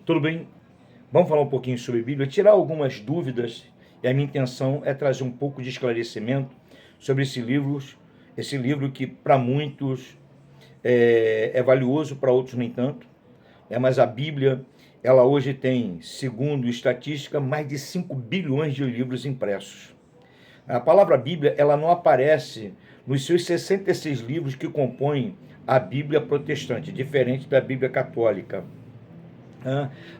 Tudo bem? Vamos falar um pouquinho sobre Bíblia, tirar algumas dúvidas, e a minha intenção é trazer um pouco de esclarecimento sobre esse livro que para muitos é valioso, para outros nem tanto. Mas a Bíblia, ela hoje tem, segundo estatística, mais de 5 bilhões de livros impressos. A palavra Bíblia, ela não aparece nos seus 66 livros que compõem a Bíblia protestante, diferente da Bíblia católica.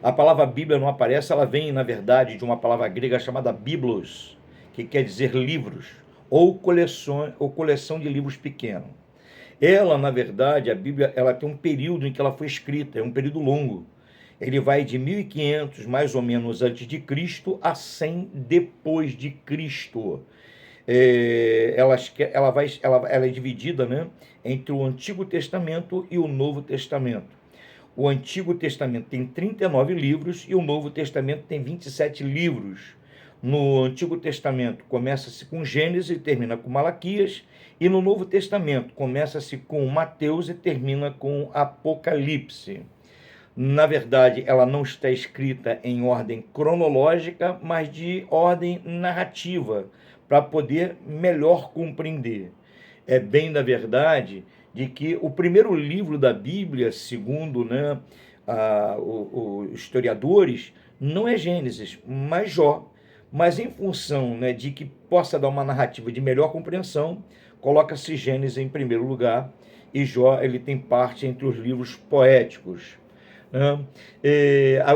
A palavra Bíblia não aparece, ela vem, na verdade, de uma palavra grega chamada biblos, que quer dizer livros, ou coleção de livros pequenos. Ela, na verdade, a Bíblia, ela tem um período em que ela foi escrita, é um período longo. Ele vai de 1500, mais ou menos, antes de Cristo, a 100 depois de Cristo. Ela é dividida, né, entre o Antigo Testamento e o Novo Testamento. O Antigo Testamento tem 39 livros e o Novo Testamento tem 27 livros. No Antigo Testamento começa-se com Gênesis e termina com Malaquias, e no Novo Testamento começa-se com Mateus e termina com Apocalipse. Na verdade, ela não está escrita em ordem cronológica, mas de ordem narrativa, para poder melhor compreender. É bem na verdade de que o primeiro livro da Bíblia, segundo, né, os historiadores, não é Gênesis, mas Jó. Mas em função, né, de que possa dar uma narrativa de melhor compreensão, coloca-se Gênesis em primeiro lugar, e Jó ele tem parte entre os livros poéticos.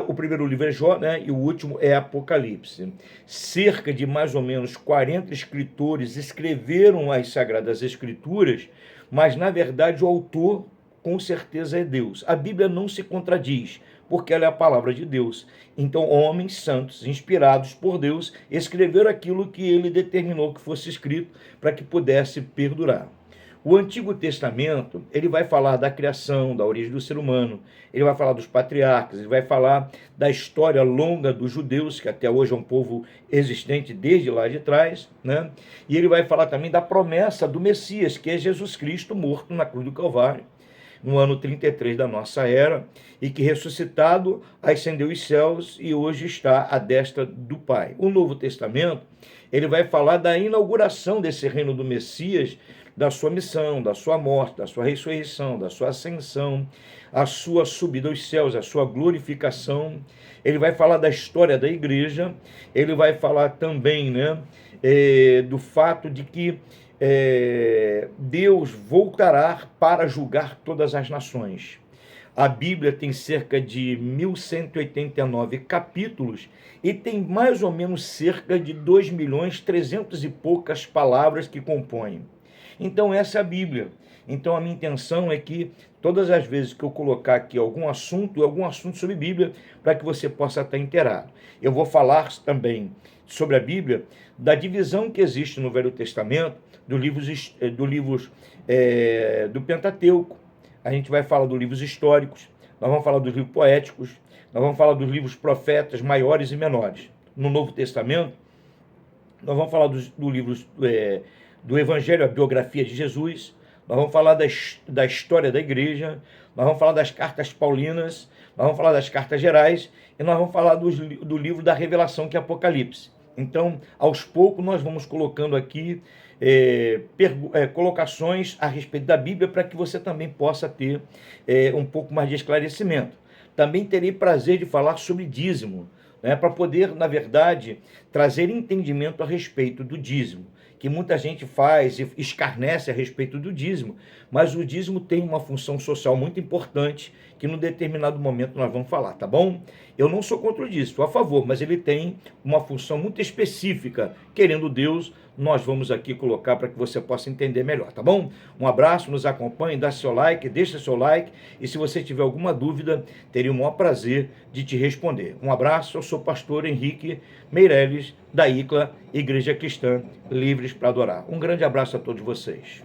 O primeiro livro é Jó, né, e o último é Apocalipse. Cerca de mais ou menos 40 escritores escreveram as Sagradas Escrituras, mas na verdade o autor com certeza é Deus. A Bíblia não se contradiz, porque ela é a palavra de Deus. Então, homens santos, inspirados por Deus, escreveram aquilo que ele determinou que fosse escrito para que pudesse perdurar. O Antigo Testamento, ele vai falar da criação, da origem do ser humano, ele vai falar dos patriarcas, ele vai falar da história longa dos judeus, que até hoje é um povo existente desde lá de trás, né? E ele vai falar também da promessa do Messias, que é Jesus Cristo morto na cruz do Calvário, no ano 33 da nossa era, e que ressuscitado ascendeu os céus e hoje está à destra do Pai. O Novo Testamento, ele vai falar da inauguração desse reino do Messias, da sua missão, da sua morte, da sua ressurreição, da sua ascensão, a sua subida aos céus, a sua glorificação. Ele vai falar da história da igreja, ele vai falar também, né, do fato de que Deus voltará para julgar todas as nações. A Bíblia tem cerca de 1189 capítulos e tem mais ou menos cerca de 2.300.000 e poucas palavras que compõem. Então essa é a Bíblia. Então a minha intenção é que todas as vezes que eu colocar aqui algum assunto sobre Bíblia, para que você possa estar inteirado. Eu vou falar também sobre a Bíblia, da divisão que existe no Velho Testamento, do Pentateuco. A gente vai falar dos livros históricos, nós vamos falar dos livros poéticos, nós vamos falar dos livros profetas maiores e menores. No Novo Testamento, nós vamos falar do livros do Evangelho, a biografia de Jesus, nós vamos falar da história da igreja, nós vamos falar das cartas paulinas, nós vamos falar das cartas gerais, e nós vamos falar do livro da Revelação, que é Apocalipse. Então, aos poucos, nós vamos colocando aqui colocações a respeito da Bíblia, para que você também possa ter um pouco mais de esclarecimento. Também terei prazer de falar sobre dízimo, né, para poder, na verdade, trazer entendimento a respeito do dízimo, que muita gente faz e escarnece a respeito do dízimo, mas o dízimo tem uma função social muito importante, que num determinado momento nós vamos falar, tá bom? Eu não sou contra o dízimo, sou a favor, mas ele tem uma função muito específica. Querendo Deus, nós vamos aqui colocar para que você possa entender melhor, tá bom? Um abraço, nos acompanhe, dá seu like, deixa seu like, e se você tiver alguma dúvida, teria o maior prazer de te responder. Um abraço, eu sou o pastor Henrique Meirelles, da ICLA, Igreja Cristã Livres para Adorar. Um grande abraço a todos vocês.